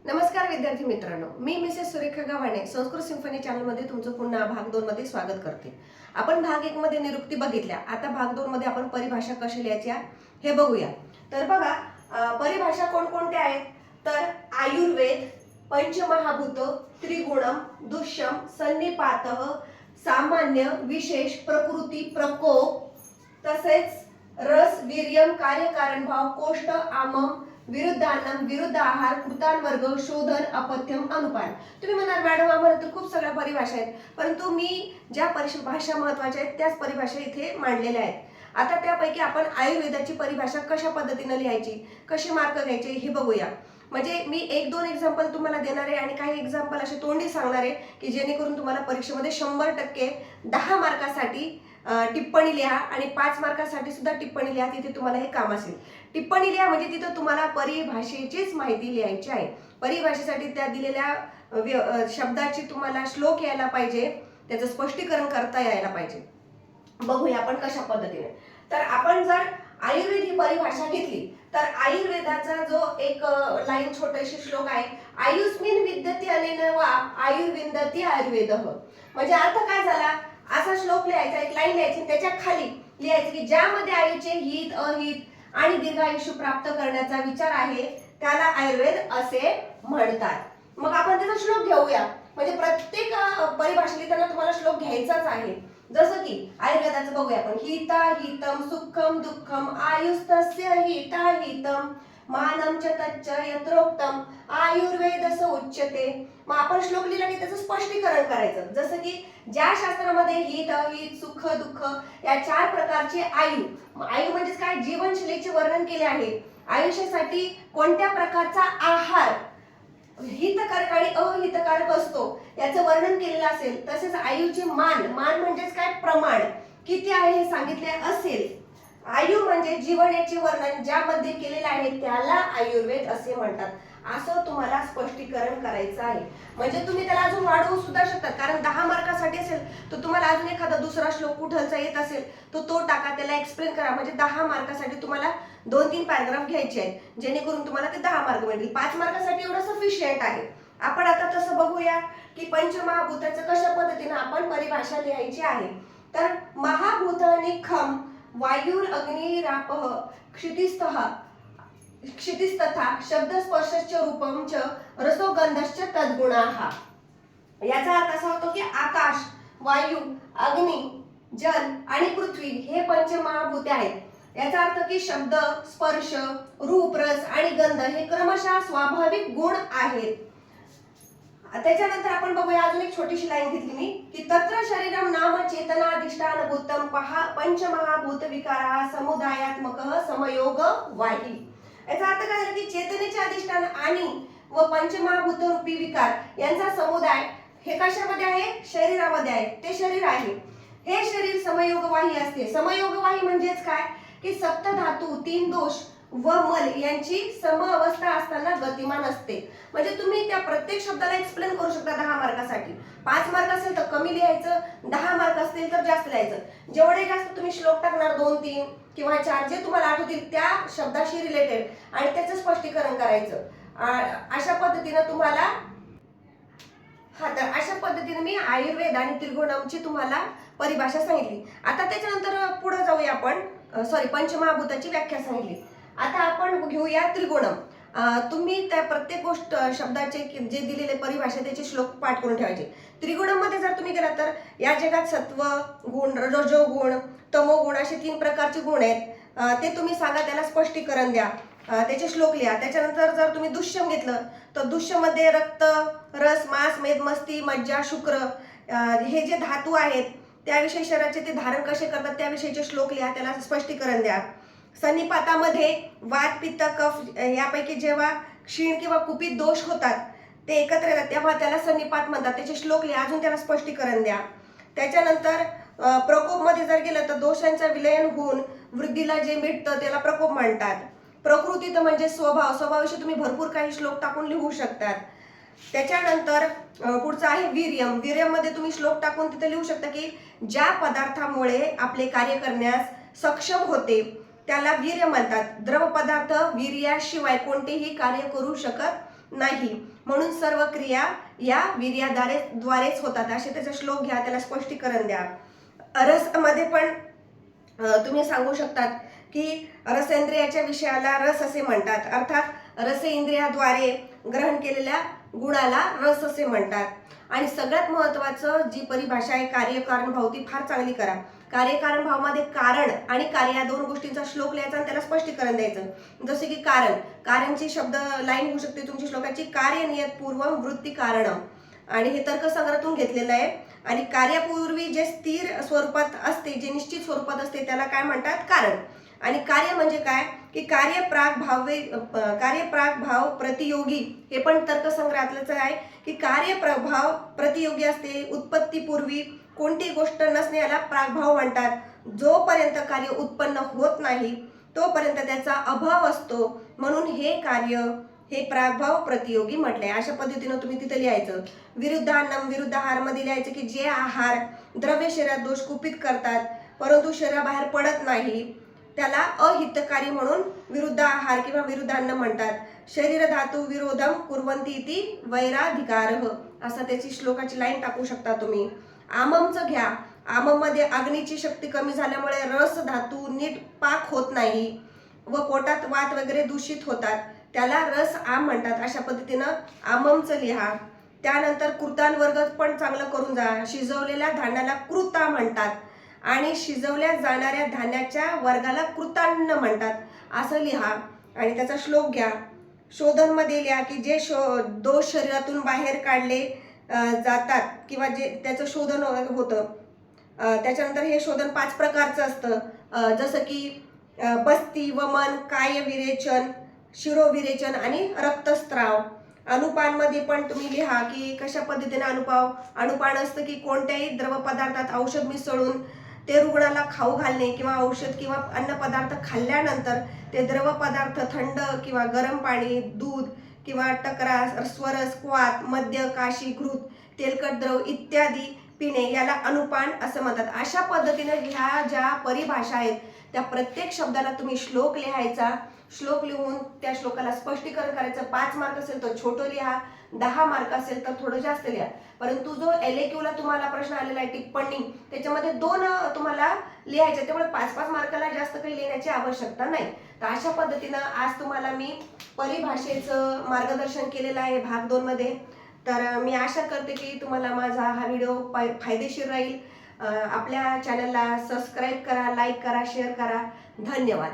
नमस्कार विद्यार्थी मित्रांनो, मी मिसेस सुरेखा गव्हाणे संस्कृत सिम्फनी चॅनलमध्ये तुमचं पुन्हा भाग 2 मध्ये स्वागत करते. आपण भाग 1 मध्ये निरुक्ती बघितल्या. आता भाग 2 मध्ये आपण परिभाषा कशा लिहायच्या हे बघूया. तर बघा, परिभाषा कोणकोणत्या आहेत? तर आयुर्वेद, पंचमहाभूत, त्रिगुणम, दुष्यम, सन्निपातः, सामान्य, विशेष, प्रकृती, प्रकोप, तसेच रस, वीर्यम, कार्यकारण भाव, कोष्ट, आमम, विरुद्धान्नम, विरुद्ध आहार, कृतांवर्ग, शोधन, अपथ्यम, अनुपान. तुम्ही म्हणाल मॅडम आम्हाला तर खूप सगळ्या परिभाषा आहेत, परंतु मी ज्या परिभाषा महत्वाच्या आहेत त्याच परिभाषा इथे मांडलेल्या आहेत. आता त्यापैकी आपण आयुर्वेदाची परिभाषा कशा पद्धतीने लिहायची, कसे मार्क घ्यायचे हे बघूया. म्हणजे मी 1-2 एक्झाम्पल तुम्हाला देणार आहे आणि काही एक्झाम्पल असे तोंडी सांगणार आहे की जेणेकरून तुम्हाला परीक्षेमध्ये 100% 10 मार्कासाठी टिप्पणी लिहा आणि 5 मार्कासाठी सुद्धा टिप्पणी लिहा. तिथे तुम्हाला हे काम असेल. टिप्पणी लिहा म्हणजे तिथं तुम्हाला परिभाषेचीच माहिती लिहायची आहे. परिभाषेसाठी त्या दिलेल्या शब्दाची तुम्हाला श्लोक यायला पाहिजे, त्याचं स्पष्टीकरण करता यायला पाहिजे. बघूया आपण कशा पद्धतीने. तर आपण जर आयुर्वेद ही परिभाषा घेतली तर आयुर्वेदाचा जो एक लाईन छोटेशी श्लोक आहे, आयुष्मिन विद्यते अनेन वा आयुर्विंदती आयुर्वेदः. म्हणजे अर्थ काय झाला? असा श्लोक लिहायचा, एक लाईन लिहायची, त्याच्या खाली लिहायचं की ज्यामध्ये आयुचे हित, अहित आणि दीर्घायुष्य प्राप्त करण्याचा विचार आहे त्याला आयुर्वेद असे म्हणतात. मग आपण त्याचा श्लोक घेऊया. म्हणजे प्रत्येक परिभाषा लिहिताना तुम्हाला श्लोक घ्यायचाच आहे. जसं की आयुर्वेदाचं बघूया आपण. हिता हितम सुखम दुःखम आयुस्तस्य हिता हितम मानम च तच्च यत्रोक्तम आयुर्वेदस उच्यते. मग आपण श्लोक लिहिला की त्याचं स्पष्टीकरण करायचं. जसं की ज्या शास्त्रामध्ये हित, अहित, सुख, दुःख या 4 प्रकारचे आयु म्हणजेच काय, जीवनशैलीचे वर्णन केले आहे. आयुष्यासाठी कोणत्या प्रकारचा आहार हितकारक आणि अहितकारक असतो याचं वर्णन केलेलं असेल. तसेच आयुचे मान म्हणजेच काय, प्रमाण किती आहे हे सांगितले असेल. आयु म्हणजे जीवनाचे वर्णन ज्यामध्ये केलेलं आहे त्याला आयुर्वेद असे म्हणतात. असं तुम्हाला स्पष्टीकरण करायचं आहे. म्हणजे तुम्ही त्याला अजून वाढवू सुद्धा शकता, कारण 10 मार्कासाठी असेल तर तुम्हाला अजून एखादा दुसरा श्लोक कुठलचा येत असेल तर तो टाका, त्याला एक्सप्लेन करा. म्हणजे 10 मार्कासाठी तुम्हाला 2-3 पॅराग्राफ घ्यायचे आहेत जेणेकरून तुम्हाला ते 10 मार्क मिळतील. 5 मार्कासाठी एवढं सफिशियंट आहे. आपण आता तसं बघूया की पंचमहाभूताचं कशा पद्धतीने आपण परिभाषा लिहायची आहे. तर महाभूतानि खम वायुर अग्नी रापः क्षितिस्तथा शब्दस्पर्शश्च रूपम च रसो गंधश्च तद्गुणाः. याचा अर्थ असा होतो की आकाश, वायू, अग्नी, जल आणि पृथ्वी हे पंचमहाभूते आहेत. याचा अर्थ की शब्द, स्पर्श, रूप, रस आणि गंध हे क्रमशः स्वाभाविक गुण आहेत. त्याच्यानंतर आपण बघूया अजून एक छोटीशी लाईन घेतली मी की तत्र शरीरम नाम चेतनाधिष्ठान भूतम पंचमहाभूत विकारा समुदायात्मक समयोग वाही. याचा अर्थ काय झाला की चेतनेचे अधिष्ठान आणि व पंचमहाभूत रूपी विकार यांचा समुदाय हे कशामध्ये आहे? शरीरामध्ये आहे. ते शरीर आहे. हे शरीर समयोगवाही असते. समयोगवाही म्हणजेच काय की सप्तधातू, 3 दोष व मल यांची समअवस्था असताना गतिमान असते. म्हणजे तुम्ही त्या प्रत्येक शब्दाला एक्सप्लेन करू शकता 10 मार्कासाठी. 5 मार्क असेल तर कमी लिहायचं, 10 मार्क असतील तर जास्त लिहायचं. जेवढे जास्त तुम्ही श्लोक टाकणार 2-3 किंवा 4 जे तुम्हाला आठवतील त्या शब्दाशी रिलेटेड आणि त्याचं स्पष्टीकरण करायचं. अशा पद्धतीने तुम्हाला तर अशा पद्धतीने मी आयुर्वेद आणि त्रिगुणमची तुम्हाला परिभाषा सांगितली. आता त्याच्यानंतर पुढे जाऊया आपण. पंचमहाभूताची व्याख्या सांगितली. आता आपण घेऊया त्रिगुणम. तुम्ही त्या प्रत्येक गोष्ट शब्दाचे जे दिलेले परिभाषा त्याचे श्लोक पाठ करून ठेवायचे. त्रिगुणम मध्ये जर तुम्ही गेला तर या जगात सत्व गुण, रजोगुण, तमोगुण असे 3 प्रकारचे गुण आहेत. ते तुम्ही सांगा, त्याला स्पष्टीकरण द्या, त्याचे श्लोक लिहा. त्याच्यानंतर जर तुम्ही दुष्यम घेतलं तर दुष्यम मध्ये रक्त, रस, मांस, मेद, मस्ती, मज्जा, शुक्र हे जे धातू आहेत त्याविषयी शरीराचे ते धारण कसे करतात त्याविषयीचे श्लोक लिहा, त्याला स्पष्टीकरण द्या. सन्निपातामध्ये वात, पित्त, कफ यापैकी जेव्हा क्षीण किंवा कुपित दोष होतात ते एकत्र येतात तेव्हा त्याला सन्निपात म्हणतात. त्याचे श्लोक लिहा, अजून त्याला स्पष्टीकरण द्या. त्याच्यानंतर प्रकोप मध्ये जर गेलं तर दोषांचं विलयन होऊन वृद्धीला जे मिळतं त्याला प्रकोप म्हणतात. प्रकृती तर म्हणजे स्वभावाविषयी तुम्ही भरपूर काही श्लोक टाकून लिहू शकतात. त्याच्यानंतर पुढचं आहे वीर्यम. वीर्यम मध्ये तुम्ही श्लोक टाकून तिथे लिहू शकता की ज्या पदार्थामुळे आपले कार्य करण्यास सक्षम होते त्याला वीर्य म्हणतात. द्रव पदार्थ वीर्याशिवाय कोणतेही कार्य करू शकत नाही, म्हणून सर्व क्रिया या वीर्याद्वारेच होतात. असे त्याचा श्लोक घ्या, त्याला स्पष्टीकरण द्या. रसमध्ये पण तुम्ही सांगू शकतात की रसेंद्रियाच्या विषयाला रस असे म्हणतात, अर्थात रसेंद्रियाद्वारे ग्रहण केलेल्या गुणाला रस असे म्हणतात. आणि सगळ्यात महत्वाचं जी परिभाषा आहे कार्यकारण भाव, ती फार चांगली करा. कार्यकारण भावामध्ये कारण आणि कार्य या दोन गोष्टींचा श्लोक लिहायचा आणि त्याला स्पष्टीकरण द्यायचं. जसे की कारणची शब्द लाईन होऊ शकते तुमची श्लोकाची, कार्य नियत पूर्वम वृत्ती कारणम, आणि हे तर्कसंग्रहातून घेतलेलं आहे. आणि कार्यापूर्वी जे स्थिर स्वरूपात असते, जे निश्चित स्वरूपात असते, त्याला काय म्हणतात? कारण. आणि कार्य म्हणजे काय की कार्य प्राग भाव प्रतियोगी, हे पण तर्कसंग्रहातलंच आहे की कार्य प्रभाव प्रतियोगी असते. उत्पत्तीपूर्वी कोणती गोष्ट नसणे याला प्रागभाव म्हणतात. जोपर्यंत कार्य उत्पन्न होत नाही तोपर्यंत त्याचा अभाव असतो, म्हणून हे कार्य हे प्रागभाव प्रतियोगी म्हटलंय. अशा पद्धतीनं तुम्ही तिथे लिहायचं. विरुद्धान्नम, विरुद्ध आहार मध्ये लिहायचं की जे आहार द्रव्य शरीरात दोष कुपित करतात परंतु शरीराबाहेर पडत नाही त्याला अहितकारी म्हणून विरुद्ध आहार किंवा विरुद्धान्न म्हणतात. शरीर धातू विरोधम कुर्वंती इति वैराधिकारः, असं त्याची श्लोकाची लाईन टाकू शकता तुम्ही. आममचं घ्या. आमम मध्ये अग्नीची शक्ती कमी झाल्यामुळे रस धातू नीट पाक होत नाही व पोटात वात वगैरे दूषित होतात, त्याला रस आम म्हणतात. अशा पद्धतीनं आममचं लिहा. त्यानंतर कृतांवर्ग पण चांगलं करून जा. शिजवलेल्या धान्याला कृता म्हणतात आणि शिजवल्या जाणाऱ्या धान्याच्या वर्गाला कृतान्न म्हणतात, असं लिहा. आणि त्याचा श्लोक घ्या. शोधन मध्ये लिहा की जे दोष शरीरातून बाहेर काढले जातात किंवा जे त्याचं शोधन होतं. त्याच्यानंतर हे शोधन 5 प्रकारचं असतं, जसं की बस्ती, वमन, काय विरेचन, शिरोविरेचन आणि रक्तस्त्राव. अनुपानमध्ये पण तुम्ही लिहा की कशा पद्धतीने अनुपान असतं की कोणत्याही द्रव पदार्थात औषध मिसळून ते रुग्णाला खाऊ घालणे किंवा औषध किंवा अन्न पदार्थ खाल्ल्यानंतर ते द्रव पदार्थ थंड किंवा गरम पाणी, दूध किंवा टकरा, स्वरस, क्वाथ, मद्य, काशी, घृत, तेलकट द्रव इत्यादी पिणे याला अनुपान असं म्हणतात. अशा पद्धतीने ह्या ज्या परिभाषा आहेत त्या प्रत्येक शब्दाला तुम्ही श्लोक लिहायचा. श्लोक लिहून त्या श्लोकाला स्पष्टीकरण करायचं. 5 मार्क असेल तर छोटं लिहा, 10 मार्क असेल तर थोडं जास्त लिहा. परंतु जो LAQ ला तुम्हाला प्रश्न आलेला आहे टिप्पणी, त्याच्यामध्ये 2 तुम्हाला लिहायचे, त्यामुळे 5-5 मार्काला जास्त काही लिहिण्याची आवश्यकता नाही. तर अशा पद्धतीनं आज तुम्हाला मी परिभाषेचं मार्गदर्शन केलेलं आहे भाग 2 मध्ये. तर मी आशा करते की तुम्हाला माझा हा व्हिडिओ फायदेशीर राहील. आपल्या चॅनलला सबस्क्राईब करा, लाईक करा, शेअर करा. धन्यवाद.